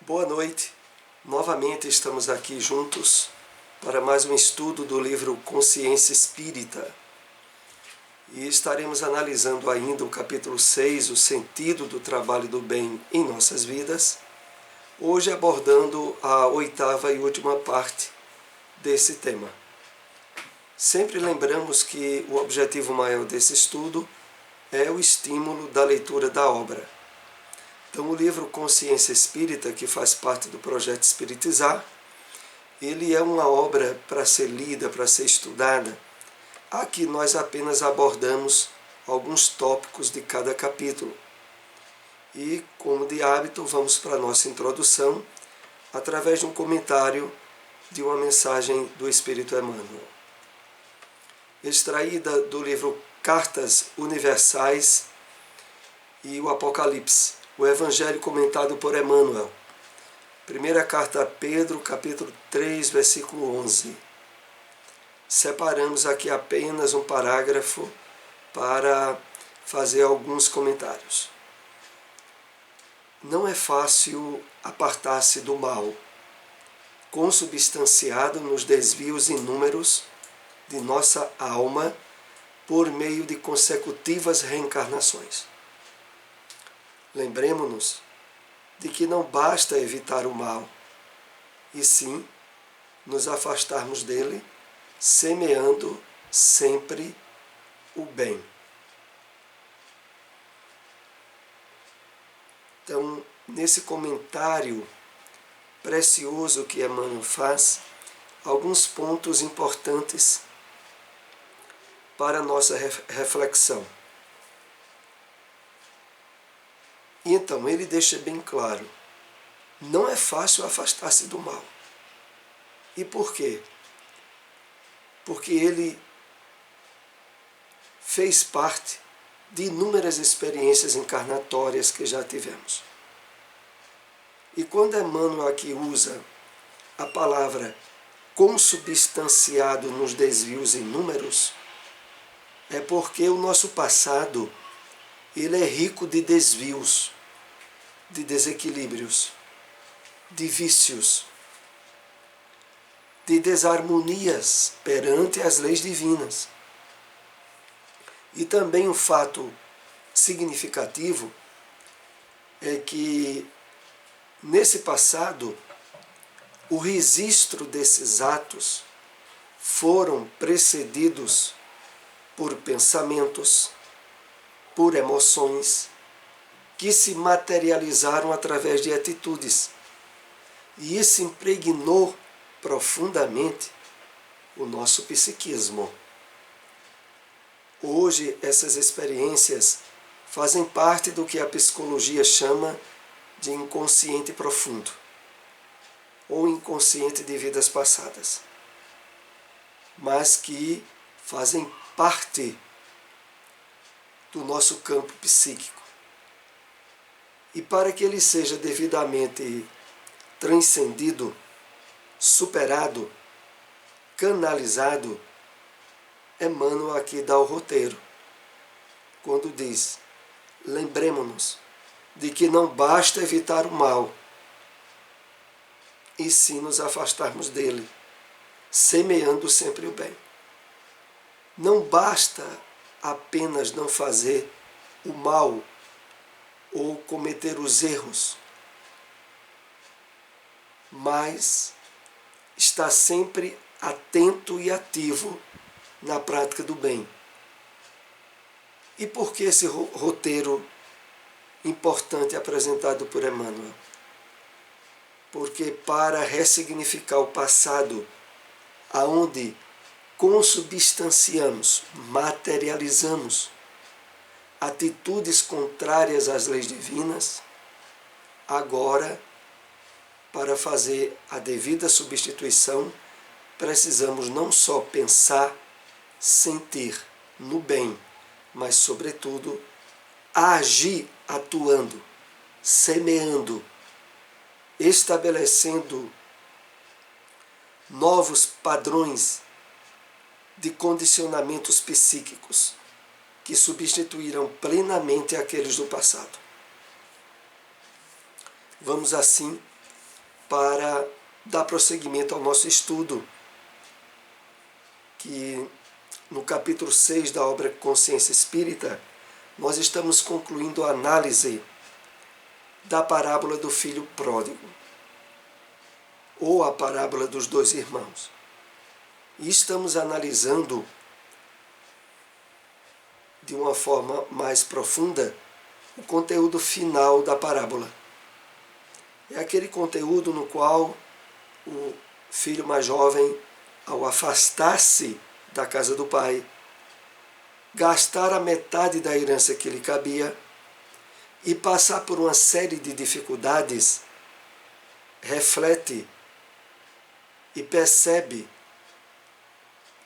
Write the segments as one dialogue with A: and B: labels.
A: Boa noite. Novamente estamos aqui juntos para mais um estudo do livro Consciência Espírita. E estaremos analisando ainda o capítulo 6, o sentido do trabalho do bem em nossas vidas, hoje abordando a 8ª e última parte desse tema. Sempre lembramos que o objetivo maior desse estudo é o estímulo da leitura da obra. Então, o livro Consciência Espírita, que faz parte do projeto Espiritizar, ele é uma obra para ser lida, para ser estudada. Aqui nós apenas abordamos alguns tópicos de cada capítulo. E, como de hábito, vamos para a nossa introdução através de um comentário de uma mensagem do Espírito Emmanuel. Extraída do livro Cartas Universais e o Apocalipse, o Evangelho comentado por Emmanuel. Primeira carta a Pedro, capítulo 3, versículo 11. Separamos aqui apenas um parágrafo para fazer alguns comentários. Não é fácil apartar-se do mal, consubstanciado nos desvios inúmeros de nossa alma por meio de consecutivas reencarnações. Lembremo-nos de que não basta evitar o mal, e sim nos afastarmos dele, semeando sempre o bem. Então, nesse comentário precioso que Emmanuel faz, alguns pontos importantes para a nossa reflexão. E então, ele deixa bem claro, não é fácil afastar-se do mal. E por quê? Porque ele fez parte de inúmeras experiências encarnatórias que já tivemos. E quando Emmanuel aqui usa a palavra consubstanciado nos desvios inúmeros, é porque o nosso passado ele é rico de desvios, de desequilíbrios, de vícios, de desarmonias perante as leis divinas. E também um fato significativo é que, nesse passado, o registro desses atos foram precedidos por pensamentos, por emoções, que se materializaram através de atitudes. E isso impregnou profundamente o nosso psiquismo. Hoje, essas experiências fazem parte do que a psicologia chama de inconsciente profundo, ou inconsciente de vidas passadas, mas que fazem parte do nosso campo psíquico. E para que ele seja devidamente transcendido, superado, canalizado, Emmanuel aqui dá o roteiro, quando diz: lembremo-nos de que não basta evitar o mal, e sim nos afastarmos dele, semeando sempre o bem. Não basta apenas não fazer o mal ou cometer os erros, mas está sempre atento e ativo na prática do bem. E por que esse roteiro importante apresentado por Emmanuel? Porque para ressignificar o passado, aonde consubstanciamos, materializamos atitudes contrárias às leis divinas, agora, para fazer a devida substituição, precisamos não só pensar, sentir no bem, mas, sobretudo, agir atuando, semeando, estabelecendo novos padrões de condicionamentos psíquicos que substituíram plenamente aqueles do passado. Vamos assim para dar prosseguimento ao nosso estudo, que no capítulo 6 da obra Consciência Espírita, nós estamos concluindo a análise da parábola do filho pródigo, ou a parábola dos dois irmãos. E estamos analisando de uma forma mais profunda o conteúdo final da parábola. É aquele conteúdo no qual o filho mais jovem, ao afastar-se da casa do pai, gastar a metade da herança que lhe cabia e passar por uma série de dificuldades, reflete e percebe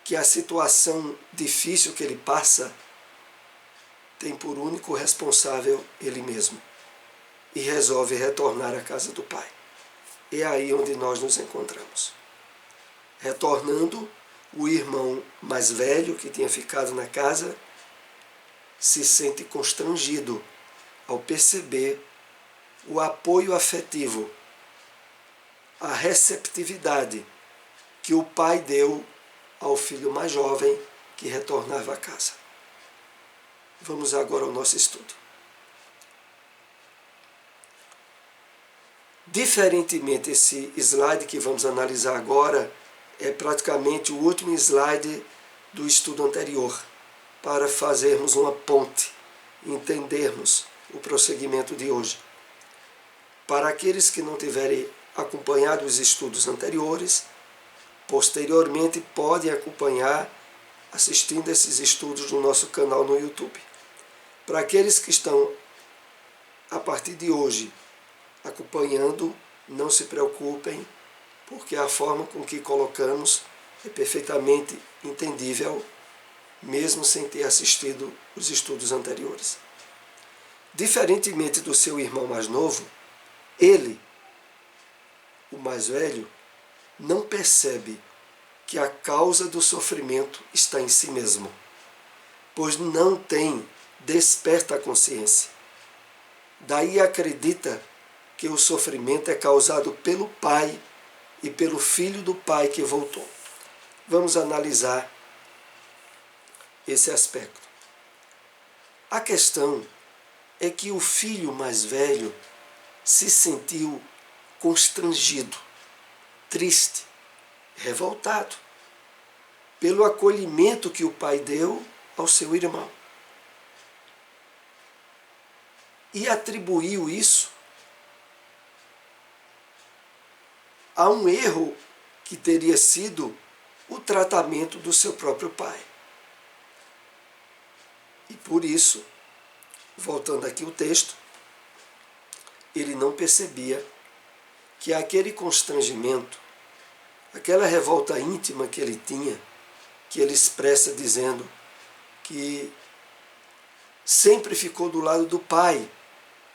A: que a situação difícil que ele passa tem por único responsável ele mesmo e resolve retornar à casa do pai. É aí onde nós nos encontramos. Retornando, o irmão mais velho que tinha ficado na casa se sente constrangido ao perceber o apoio afetivo, a receptividade que o pai deu ao filho mais jovem que retornava à casa. Vamos agora ao nosso estudo. Diferentemente, esse slide que vamos analisar agora é praticamente o último slide do estudo anterior, para fazermos uma ponte, entendermos o prosseguimento de hoje. Para aqueles que não tiverem acompanhado os estudos anteriores, posteriormente podem acompanhar assistindo esses estudos no nosso canal no YouTube. Para aqueles que estão, a partir de hoje, acompanhando, não se preocupem, porque a forma com que colocamos é perfeitamente entendível, mesmo sem ter assistido os estudos anteriores. Diferentemente do seu irmão mais novo, ele, o mais velho, não percebe que a causa do sofrimento está em si mesmo, pois não tem desperta consciência. Daí acredita que o sofrimento é causado pelo pai e pelo filho do pai que voltou. Vamos analisar esse aspecto. A questão é que o filho mais velho se sentiu constrangido, triste, revoltado pelo acolhimento que o pai deu ao seu irmão. E atribuiu isso a um erro que teria sido o tratamento do seu próprio pai. E por isso, voltando aqui ao texto, ele não percebia que aquele constrangimento, aquela revolta íntima que ele tinha, que ele expressa dizendo que sempre ficou do lado do pai,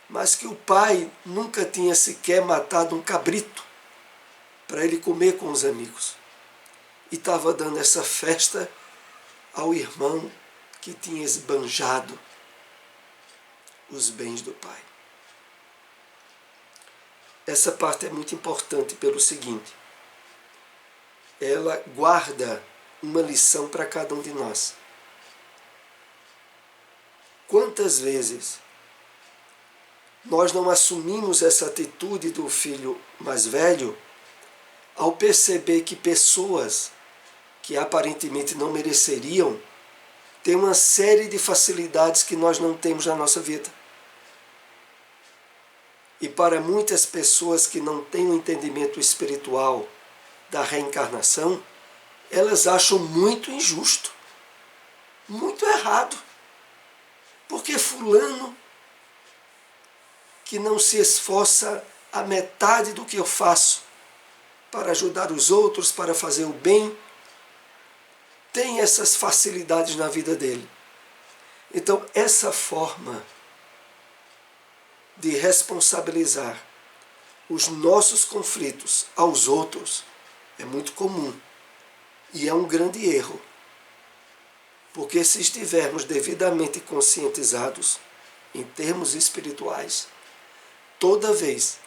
A: mas que o pai nunca tinha sequer matado um cabrito para ele comer com os amigos. E estava dando essa festa ao irmão que tinha esbanjado os bens do pai. Essa parte é muito importante pelo seguinte: ela guarda uma lição para cada um de nós. Quantas vezes nós não assumimos essa atitude do filho mais velho ao perceber que pessoas que aparentemente não mereceriam têm uma série de facilidades que nós não temos na nossa vida. E para muitas pessoas que não têm um entendimento espiritual da reencarnação, elas acham muito injusto, muito errado. Porque fulano, que não se esforça a metade do que eu faço para ajudar os outros, para fazer o bem, tem essas facilidades na vida dele. Então, essa forma de responsabilizar os nossos conflitos aos outros é muito comum e é um grande erro. Porque se estivermos devidamente conscientizados em termos espirituais, toda vez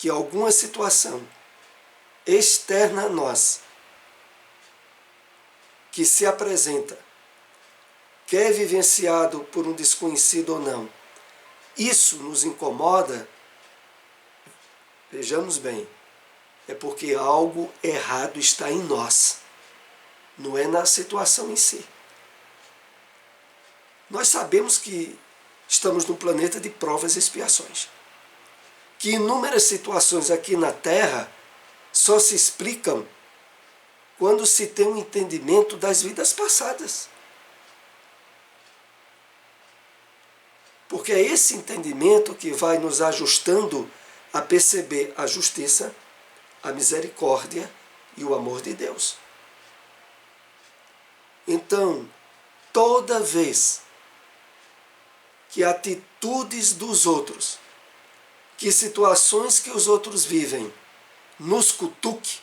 A: que alguma situação externa a nós, que se apresenta, quer vivenciado por um desconhecido ou não, isso nos incomoda, vejamos bem, é porque algo errado está em nós, não é na situação em si. Nós sabemos que estamos num planeta de provas e expiações, que inúmeras situações aqui na Terra só se explicam quando se tem um entendimento das vidas passadas. Porque é esse entendimento que vai nos ajustando a perceber a justiça, a misericórdia e o amor de Deus. Então, toda vez que atitudes dos outros, que situações que os outros vivem, nos cutuque,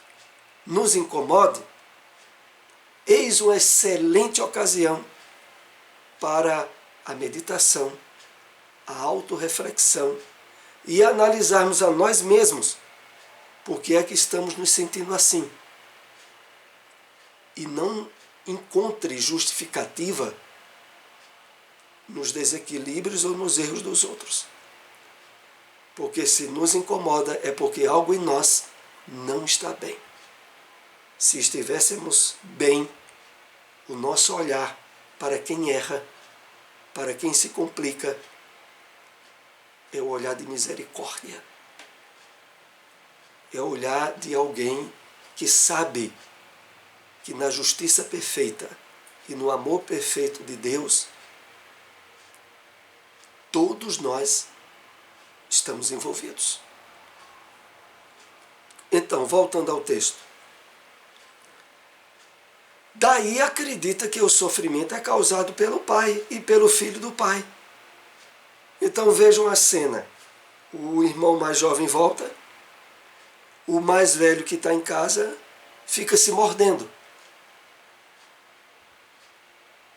A: nos incomode, eis uma excelente ocasião para a meditação, a autorreflexão e analisarmos a nós mesmos por que é que estamos nos sentindo assim. E não encontre justificativa nos desequilíbrios ou nos erros dos outros. Porque se nos incomoda é porque algo em nós não está bem. Se estivéssemos bem, o nosso olhar para quem erra, para quem se complica, é o olhar de misericórdia. É o olhar de alguém que sabe que na justiça perfeita e no amor perfeito de Deus, todos nós estamos envolvidos. Então, voltando ao texto. Daí acredita que o sofrimento é causado pelo pai e pelo filho do pai. Então vejam a cena. O irmão mais jovem volta, o mais velho que está em casa fica se mordendo.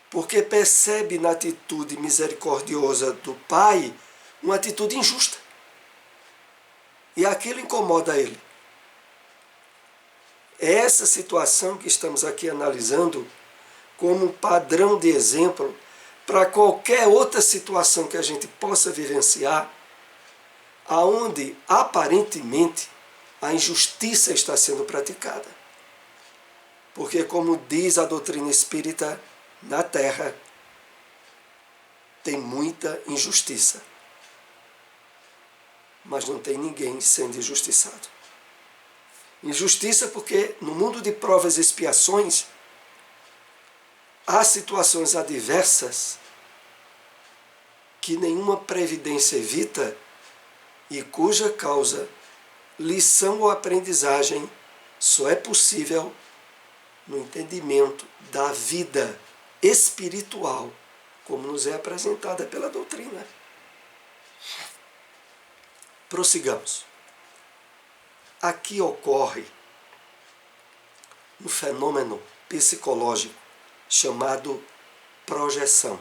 A: Porque percebe na atitude misericordiosa do pai uma atitude injusta. E aquilo incomoda ele. É essa situação que estamos aqui analisando como um padrão de exemplo para qualquer outra situação que a gente possa vivenciar, aonde aparentemente a injustiça está sendo praticada. Porque, como diz a doutrina espírita, na Terra tem muita injustiça, mas não tem ninguém sendo injustiçado. Injustiça porque no mundo de provas e expiações há situações adversas que nenhuma previdência evita e cuja causa, lição ou aprendizagem só é possível no entendimento da vida espiritual, como nos é apresentada pela doutrina. Prossigamos. Aqui ocorre um fenômeno psicológico chamado projeção.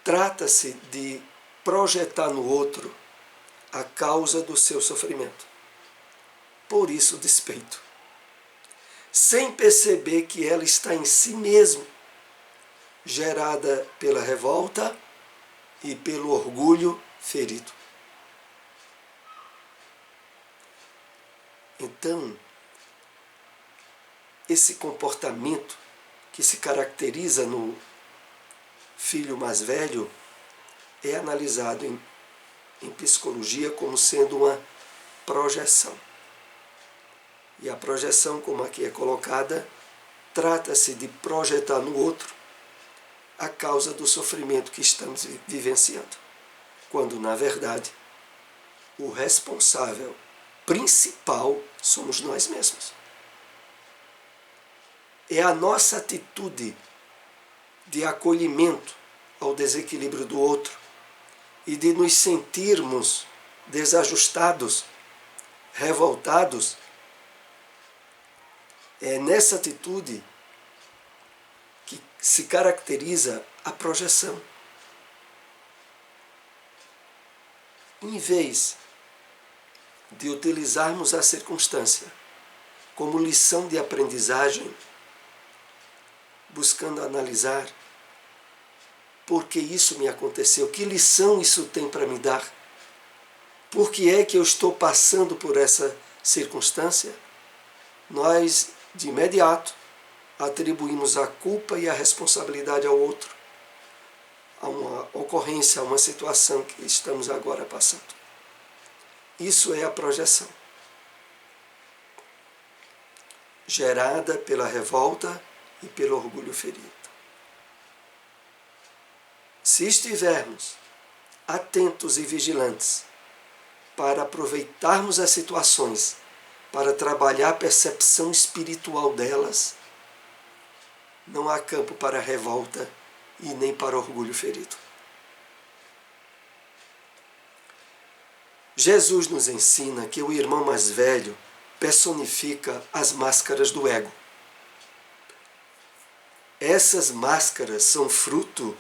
A: Trata-se de projetar no outro a causa do seu sofrimento. Por isso o despeito. Sem perceber que ela está em si mesmo, gerada pela revolta e pelo orgulho ferido. Então, esse comportamento que se caracteriza no filho mais velho é analisado em psicologia como sendo uma projeção. E a projeção, como aqui é colocada, trata-se de projetar no outro a causa do sofrimento que estamos vivenciando, quando, na verdade, o responsável principal somos nós mesmos. É a nossa atitude de acolhimento ao desequilíbrio do outro e de nos sentirmos desajustados, revoltados. É nessa atitude que se caracteriza a projeção. Em vez de utilizarmos a circunstância como lição de aprendizagem, buscando analisar por que isso me aconteceu, que lição isso tem para me dar, por que é que eu estou passando por essa circunstância, nós, de imediato, atribuímos a culpa e a responsabilidade ao outro, a uma ocorrência, a uma situação que estamos agora passando. Isso é a projeção, gerada pela revolta e pelo orgulho ferido. Se estivermos atentos e vigilantes para aproveitarmos as situações, para trabalhar a percepção espiritual delas, não há campo para revolta e nem para orgulho ferido. Jesus nos ensina que o irmão mais velho personifica as máscaras do ego. Essas máscaras são fruto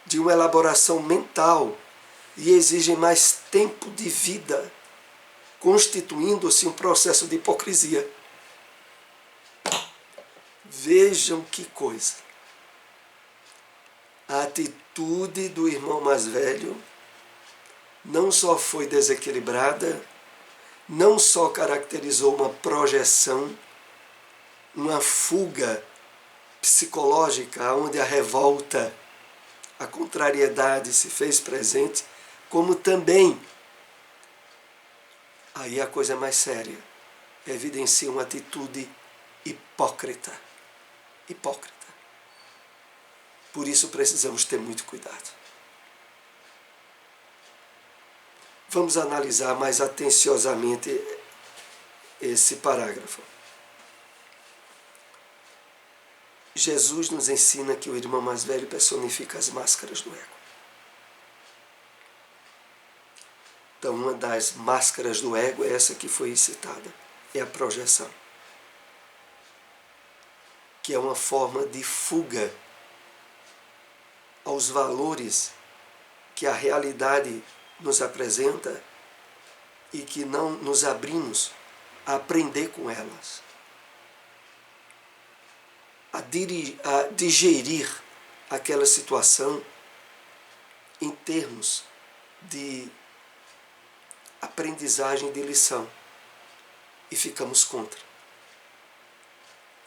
A: de uma elaboração mental e exigem mais tempo de vida, constituindo-se um processo de hipocrisia. Vejam que coisa! A atitude do irmão mais velho não só foi desequilibrada, não só caracterizou uma projeção, uma fuga psicológica, onde a revolta, a contrariedade se fez presente, como também, aí a coisa mais séria, evidencia uma atitude hipócrita. Hipócrita. Por isso precisamos ter muito cuidado. Vamos analisar mais atenciosamente esse parágrafo. Jesus nos ensina que o irmão mais velho personifica as máscaras do ego. Então, uma das máscaras do ego é essa que foi citada, é a projeção, que é uma forma de fuga aos valores que a realidade nos apresenta e que não nos abrimos a aprender com elas, a digerir aquela situação em termos de aprendizagem de lição, e ficamos contra.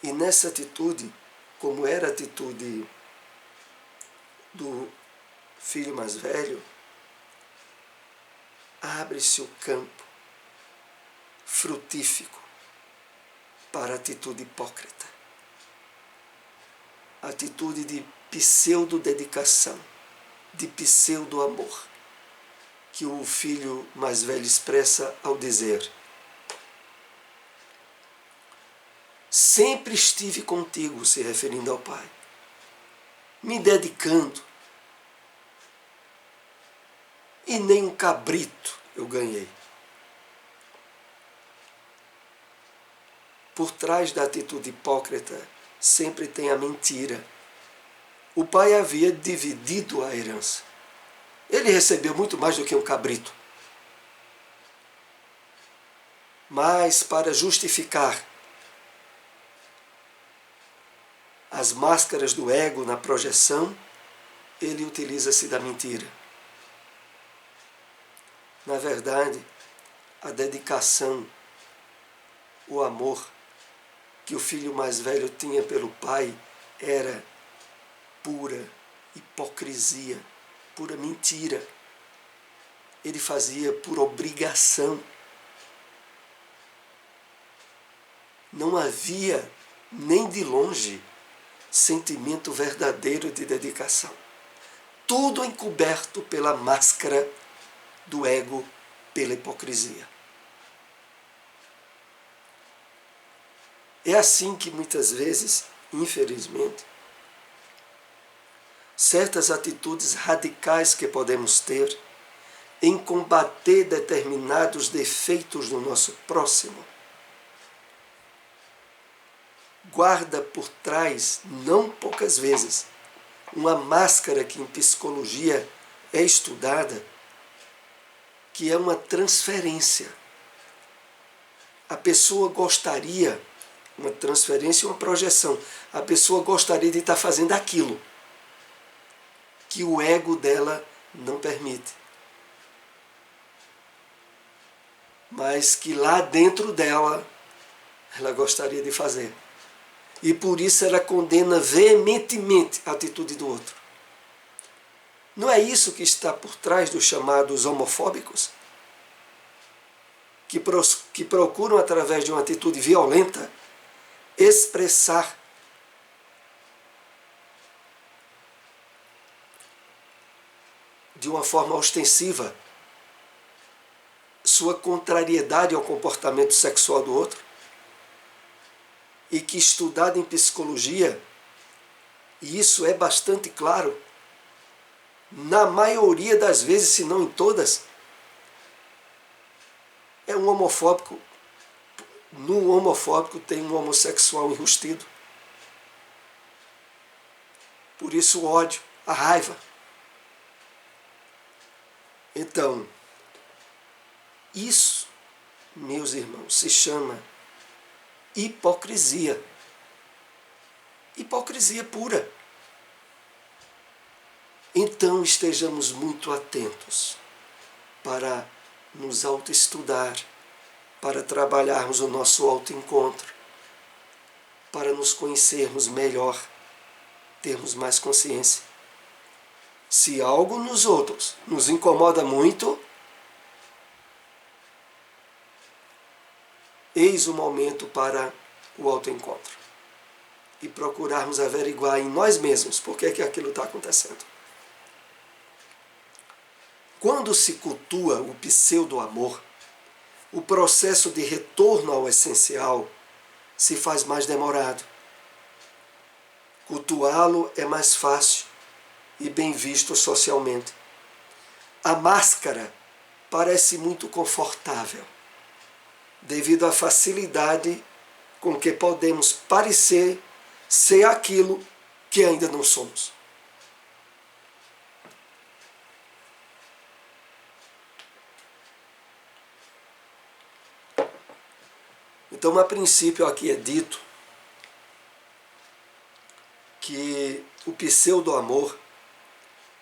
A: E nessa atitude, como era a atitude do filho mais velho, abre-se o campo frutífico para a atitude hipócrita, a atitude de pseudo-dedicação, de pseudo-amor, que o filho mais velho expressa ao dizer: sempre estive contigo, se referindo ao pai, me dedicando, e nem um cabrito eu ganhei. Por trás da atitude hipócrita sempre tem a mentira. O pai havia dividido a herança. Ele recebeu muito mais do que um cabrito. Mas para justificar as máscaras do ego na projeção, ele utiliza-se da mentira. Na verdade, a dedicação, o amor que o filho mais velho tinha pelo pai era pura hipocrisia, pura mentira. Ele fazia por obrigação. Não havia, nem de longe, sentimento verdadeiro de dedicação. Tudo encoberto pela máscara do ego, pela hipocrisia. É assim que muitas vezes, infelizmente, certas atitudes radicais que podemos ter em combater determinados defeitos do nosso próximo, guarda por trás, não poucas vezes, uma máscara que em psicologia é estudada, que é uma transferência A pessoa gostaria, uma transferência e uma projeção, a pessoa gostaria de estar fazendo aquilo que o ego dela não permite. Mas que lá dentro dela, ela gostaria de fazer. E por isso ela condena veementemente a atitude do outro. Não é isso que está por trás dos chamados homofóbicos? Que procuram, através de uma atitude violenta, expressar de uma forma ostensiva sua contrariedade ao comportamento sexual do outro, e que, estudado em psicologia, e isso é bastante claro, na maioria das vezes, se não em todas, é um homofóbico. No homofóbico tem um homossexual enrustido. Por isso o ódio, a raiva. Então, isso, meus irmãos, se chama hipocrisia. Hipocrisia pura. Então estejamos muito atentos para nos autoestudar, para trabalharmos o nosso autoencontro, para nos conhecermos melhor, termos mais consciência. Se algo nos outros nos incomoda muito, eis o momento para o autoencontro e procurarmos averiguar em nós mesmos por que aquilo está acontecendo. Quando se cultua o pseudo-amor, o processo de retorno ao essencial se faz mais demorado. Cultuá-lo é mais fácil e bem visto socialmente. A máscara parece muito confortável, devido à facilidade com que podemos parecer ser aquilo que ainda não somos. Então, a princípio, aqui é dito que o pseudo-amor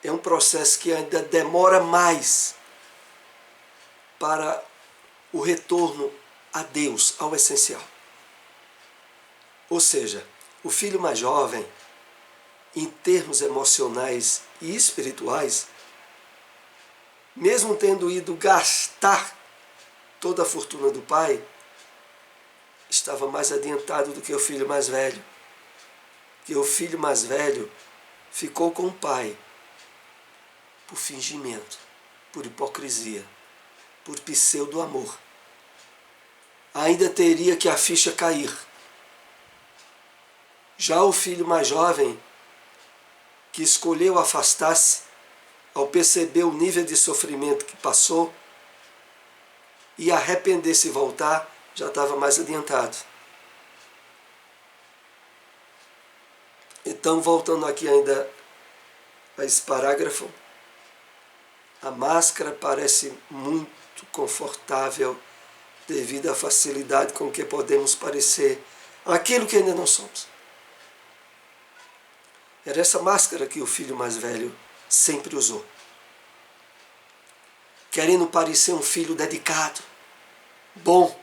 A: é um processo que ainda demora mais para o retorno a Deus, ao essencial. Ou seja, o filho mais jovem, em termos emocionais e espirituais, mesmo tendo ido gastar toda a fortuna do pai, estava mais adiantado do que o filho mais velho. Que o filho mais velho ficou com o pai por fingimento, por hipocrisia, por pseudo-amor. Ainda teria que a ficha cair. Já o filho mais jovem, que escolheu afastar-se, ao perceber o nível de sofrimento que passou, e arrepender-se e voltar, já estava mais adiantado. Então, voltando aqui ainda a esse parágrafo, a máscara parece muito confortável devido à facilidade com que podemos parecer aquilo que ainda não somos. Era essa máscara que o filho mais velho sempre usou, querendo parecer um filho dedicado, bom,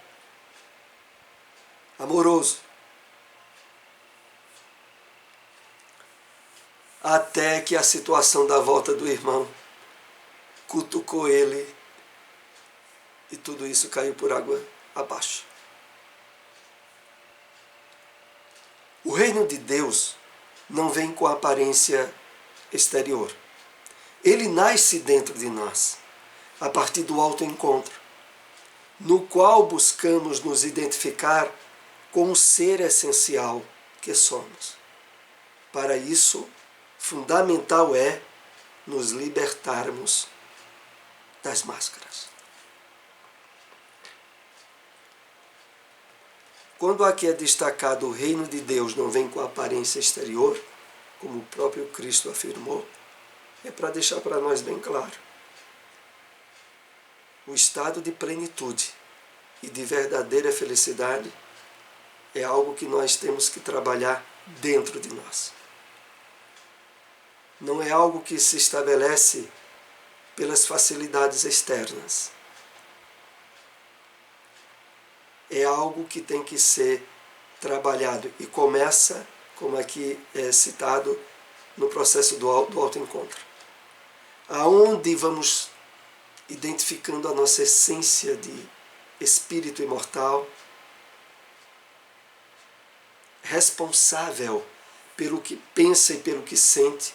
A: amoroso, até que a situação da volta do irmão cutucou ele e tudo isso caiu por água abaixo. O reino de Deus não vem com a aparência exterior. Ele nasce dentro de nós, a partir do autoencontro, no qual buscamos nos identificar com o ser essencial que somos. Para isso, fundamental é nos libertarmos das máscaras. Quando aqui é destacado o reino de Deus não vem com a aparência exterior, como o próprio Cristo afirmou, é para deixar para nós bem claro o estado de plenitude e de verdadeira felicidade é algo que nós temos que trabalhar dentro de nós. Não é algo que se estabelece pelas facilidades externas. É algo que tem que ser trabalhado e começa, como aqui é citado, no processo do autoencontro. Aonde vamos identificando a nossa essência de espírito imortal, responsável pelo que pensa e pelo que sente,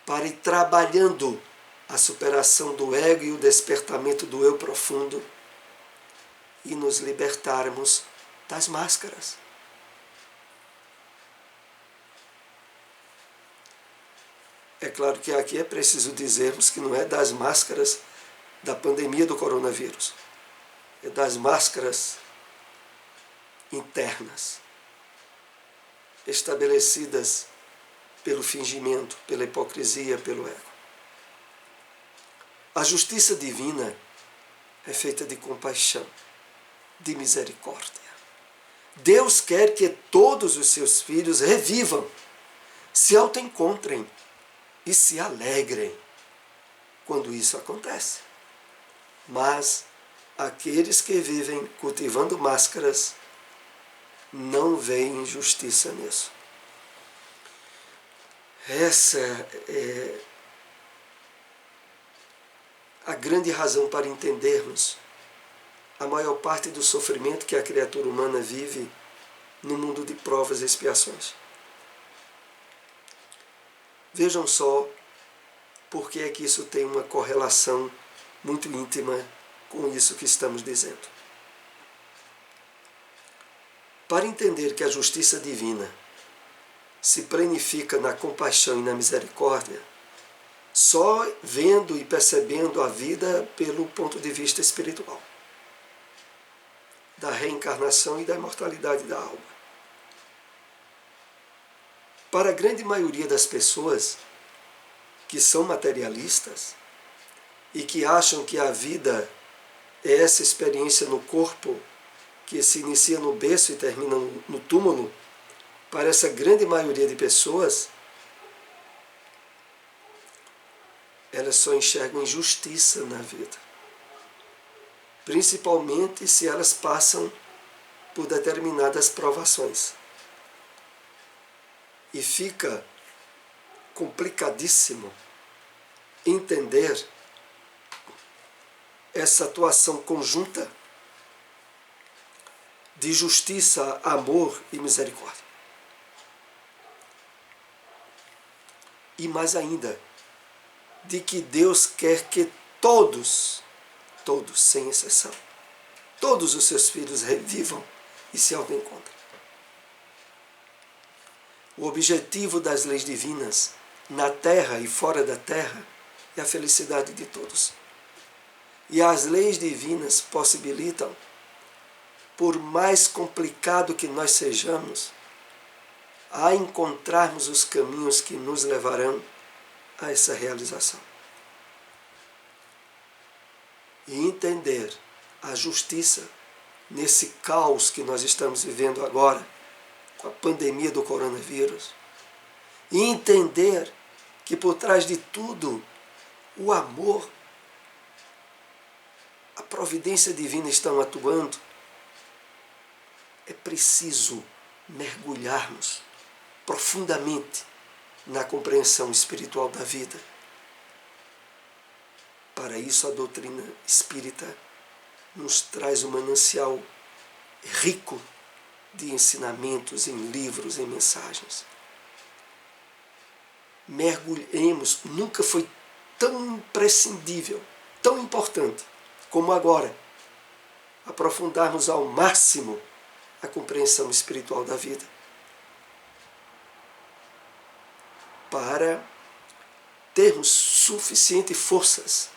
A: para ir trabalhando a superação do ego e o despertamento do eu profundo e nos libertarmos das máscaras. É claro que aqui é preciso dizermos que não é das máscaras da pandemia do coronavírus, é das máscaras internas, estabelecidas pelo fingimento, pela hipocrisia, pelo ego. A justiça divina é feita de compaixão, de misericórdia. Deus quer que todos os seus filhos revivam, se autoencontrem e se alegrem quando isso acontece. Mas aqueles que vivem cultivando máscaras não veem justiça nisso. Essa é a grande razão para entendermos a maior parte do sofrimento que a criatura humana vive no mundo de provas e expiações. Vejam só porque é que isso tem uma correlação muito íntima com isso que estamos dizendo. Para entender que a justiça divina se planifica na compaixão e na misericórdia, só vendo e percebendo a vida pelo ponto de vista espiritual, da reencarnação e da imortalidade da alma. Para a grande maioria das pessoas que são materialistas e que acham que a vida é essa experiência no corpo que se inicia no berço e termina no túmulo, para essa grande maioria de pessoas, elas só enxergam injustiça na vida. Principalmente se elas passam por determinadas provações. E fica complicadíssimo entender essa atuação conjunta de justiça, amor e misericórdia. E mais ainda, de que Deus quer que todos, sem exceção, todos os seus filhos revivam e se autoencontrem. O objetivo das leis divinas, na terra e fora da terra, é a felicidade de todos. E as leis divinas possibilitam, por mais complicado que nós sejamos, a encontrarmos os caminhos que nos levarão a essa realização. E entender a justiça nesse caos que nós estamos vivendo agora, com a pandemia do coronavírus, e entender que por trás de tudo o amor, a providência divina estão atuando, é preciso mergulharmos profundamente na compreensão espiritual da vida. Para isso, a doutrina espírita nos traz um manancial rico de ensinamentos em livros, em mensagens. Mergulhemos, nunca foi tão imprescindível, tão importante como agora, aprofundarmos ao máximo a compreensão espiritual da vida, para termos suficientes forças,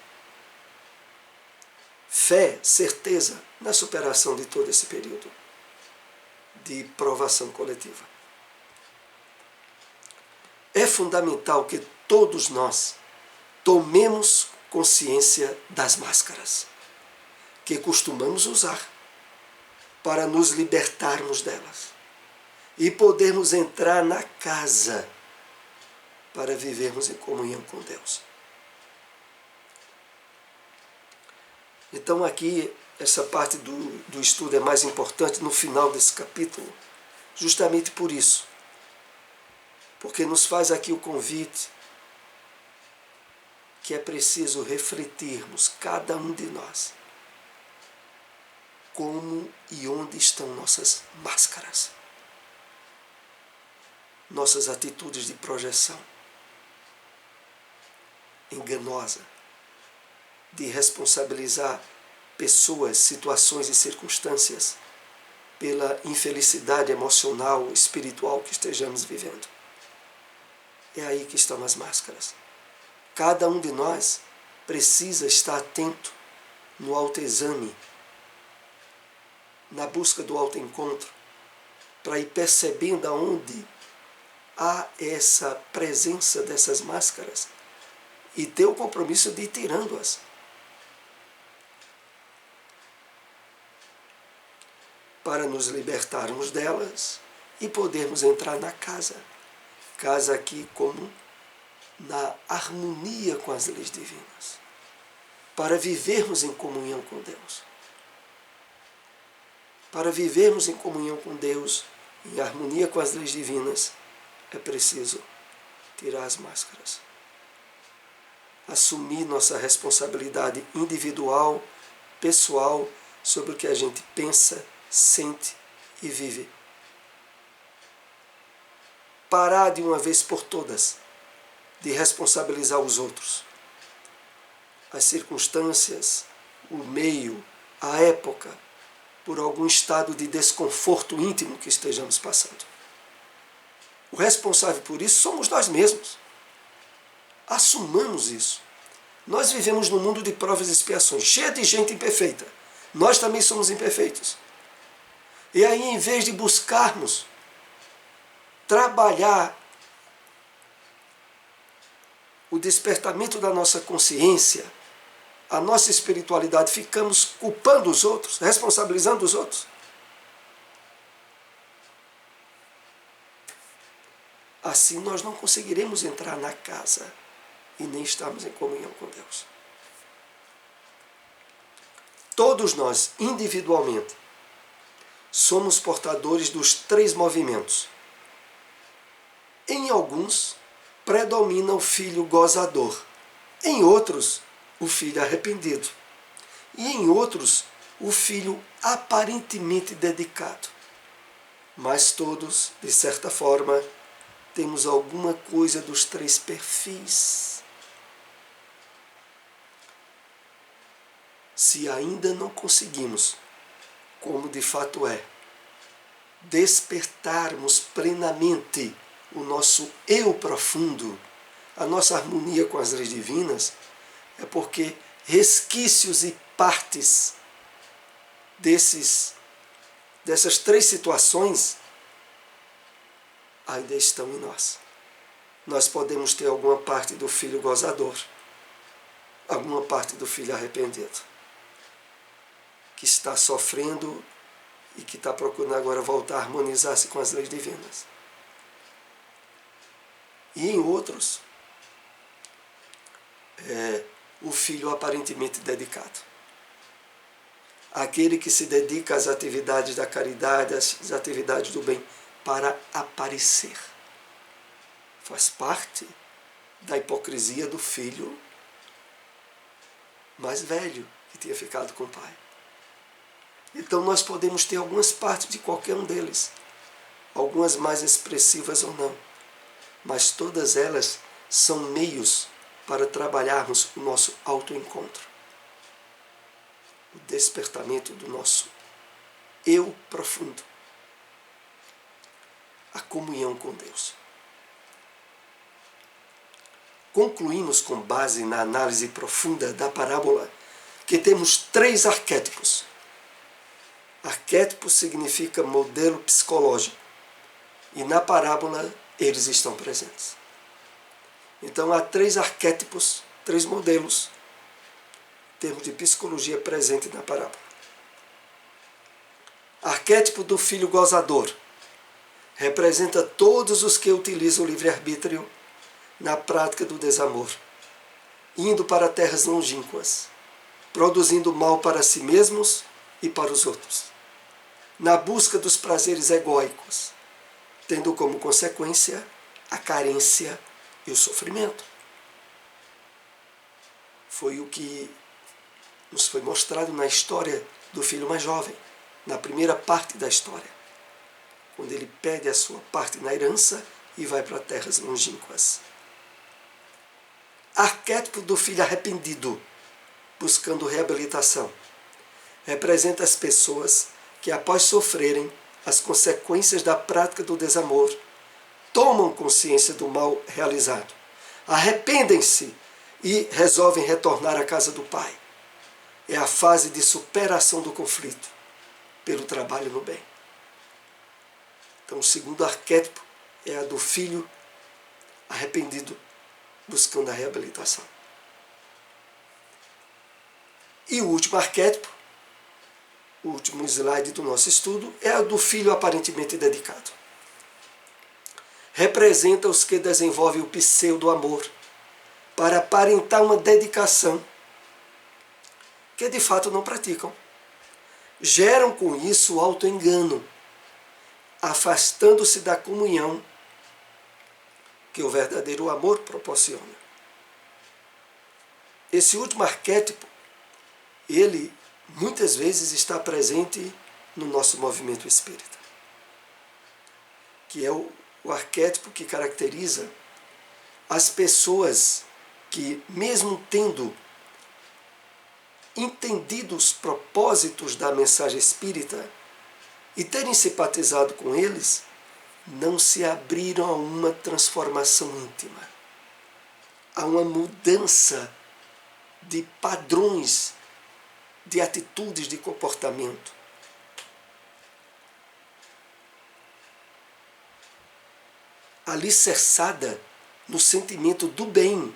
A: fé, certeza na superação de todo esse período de provação coletiva. É fundamental que todos nós tomemos consciência das máscaras. que costumamos usar para nos libertarmos delas e podermos entrar na casa para vivermos em comunhão com Deus. Então aqui, essa parte do estudo é mais importante no final desse capítulo, justamente por isso. Porque nos faz aqui o convite que é preciso refletirmos, cada um de nós, como e onde estão nossas máscaras, nossas atitudes de projeção enganosa, de responsabilizar pessoas, situações e circunstâncias pela infelicidade emocional, espiritual que estejamos vivendo. É aí que estão as máscaras. Cada um de nós precisa estar atento no autoexame, na busca do autoencontro, para ir percebendo aonde há essa presença dessas máscaras e ter o compromisso de ir tirando-as. Para nos libertarmos delas e podermos entrar na casa. Casa aqui como na harmonia com as leis divinas. Para vivermos em comunhão com Deus. Para vivermos em comunhão com Deus, em harmonia com as leis divinas, é preciso tirar as máscaras. Assumir nossa responsabilidade individual, pessoal, sobre o que a gente pensa, sente e vive. Parar de uma vez por todas de responsabilizar os outros. As circunstâncias, o meio, a época, por algum estado de desconforto íntimo que estejamos passando. O responsável por isso somos nós mesmos. Assumamos isso. Nós vivemos num mundo de provas e expiações, cheio de gente imperfeita. Nós também somos imperfeitos. E aí, em vez de buscarmos trabalhar o despertamento da nossa consciência, a nossa espiritualidade, ficamos culpando os outros, responsabilizando os outros. Assim nós não conseguiremos entrar na casa e nem estarmos em comunhão com Deus. Todos nós, individualmente, somos portadores dos 3 movimentos. Em alguns, predomina o filho gozador. Em outros, o filho arrependido. E em outros, o filho aparentemente dedicado. Mas todos, de certa forma, temos alguma coisa dos 3 perfis. Se ainda não conseguimos, como de fato é, despertarmos plenamente o nosso eu profundo, a nossa harmonia com as leis divinas, é porque resquícios e partes dessas 3 situações ainda estão em nós. Nós podemos ter alguma parte do filho gozador, alguma parte do filho arrependido, que está sofrendo e que está procurando agora voltar a harmonizar-se com as leis divinas. E em outros, o filho aparentemente dedicado. Aquele que se dedica às atividades da caridade, às atividades do bem, para aparecer. Faz parte da hipocrisia do filho mais velho, que tinha ficado com o pai. Então nós podemos ter algumas partes de qualquer um deles, algumas mais expressivas ou não, mas todas elas são meios para trabalharmos o nosso autoencontro, o despertamento do nosso eu profundo, a comunhão com Deus. Concluímos com base na análise profunda da parábola que temos 3 arquétipos. Arquétipo significa modelo psicológico e na parábola eles estão presentes. Então há 3 arquétipos, 3 modelos termos de psicologia presente na parábola. Arquétipo do filho gozador representa todos os que utilizam o livre-arbítrio na prática do desamor, indo para terras longínquas, produzindo mal para si mesmos e para os outros, na busca dos prazeres egóicos, tendo como consequência a carência e o sofrimento. Foi o que nos foi mostrado na história do filho mais jovem, na primeira parte da história, quando ele pede a sua parte na herança e vai para terras longínquas. Arquétipo do filho arrependido, buscando reabilitação, representa as pessoas que, após sofrerem as consequências da prática do desamor, tomam consciência do mal realizado, arrependem-se e resolvem retornar à casa do Pai. É a fase de superação do conflito pelo trabalho no bem. Então, o segundo arquétipo é a do filho arrependido, buscando a reabilitação. E o último arquétipo, o último slide do nosso estudo, é a do filho aparentemente dedicado. Representa os que desenvolvem o pseudo-amor para aparentar uma dedicação que de fato não praticam. Geram com isso o auto-engano, afastando-se da comunhão que o verdadeiro amor proporciona. Esse último arquétipo, ele muitas vezes está presente no nosso movimento espírita, que é o arquétipo que caracteriza as pessoas que, mesmo tendo entendido os propósitos da mensagem espírita e terem simpatizado com eles, não se abriram a uma transformação íntima, a uma mudança de padrões, de atitudes, de comportamento. Alicerçada no sentimento do bem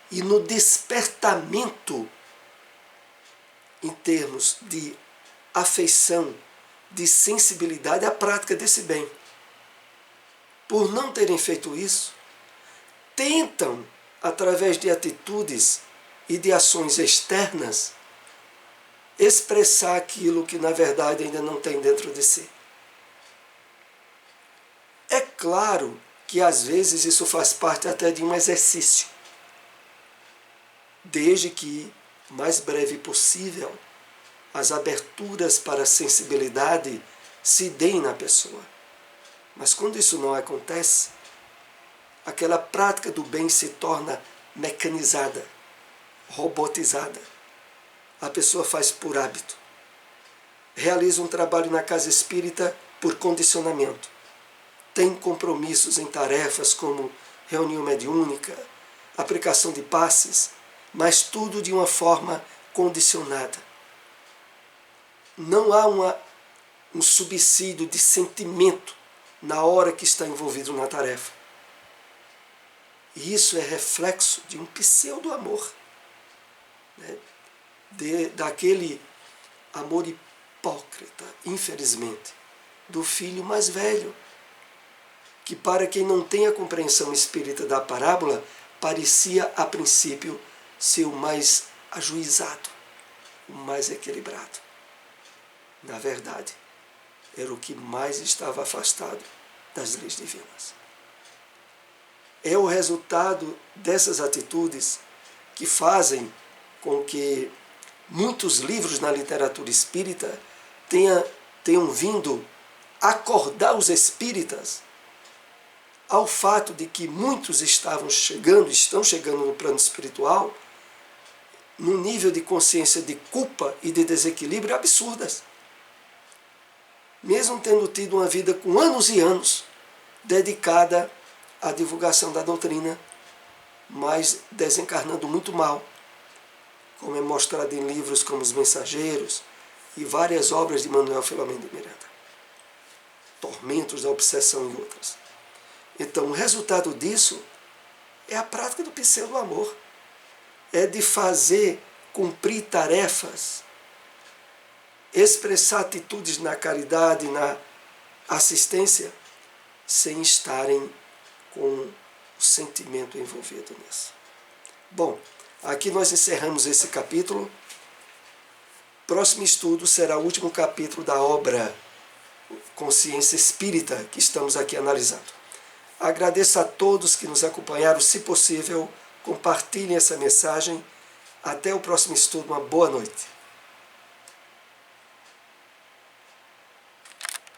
A: e no despertamento em termos de afeição, de sensibilidade à prática desse bem. Por não terem feito isso, tentam, através de atitudes e de ações externas, expressar aquilo que na verdade ainda não tem dentro de si. É claro que às vezes isso faz parte até de um exercício, desde que, o mais breve possível, as aberturas para a sensibilidade se deem na pessoa. Mas quando isso não acontece, aquela prática do bem se torna mecanizada, robotizada. A pessoa faz por hábito. Realiza um trabalho na casa espírita por condicionamento. Tem compromissos em tarefas como reunião mediúnica, aplicação de passes, mas tudo de uma forma condicionada. Não há um subsídio de sentimento na hora que está envolvido na tarefa. E isso é reflexo de um pseudo-amor, né? Daquele amor hipócrita, infelizmente, do filho mais velho, que para quem não tem a compreensão espírita da parábola, parecia a princípio ser o mais ajuizado, o mais equilibrado. Na verdade, era o que mais estava afastado das leis divinas. É o resultado dessas atitudes que fazem com que muitos livros na literatura espírita tenham vindo acordar os espíritas ao fato de que muitos estão chegando no plano espiritual num nível de consciência de culpa e de desequilíbrio absurdas. Mesmo tendo tido uma vida com anos e anos dedicada à divulgação da doutrina, mas desencarnando muito mal, como é mostrado em livros como Os Mensageiros e várias obras de Manuel Filomeno de Miranda. Tormentos da Obsessão e outras. Então, o resultado disso é a prática do pseudo-amor. É de fazer cumprir tarefas, expressar atitudes na caridade, na assistência, sem estarem com o sentimento envolvido nisso. Bom, aqui nós encerramos esse capítulo. Próximo estudo será o último capítulo da obra Consciência Espírita, que estamos aqui analisando. Agradeço a todos que nos acompanharam. Se possível, compartilhem essa mensagem. Até o próximo estudo. Uma boa noite.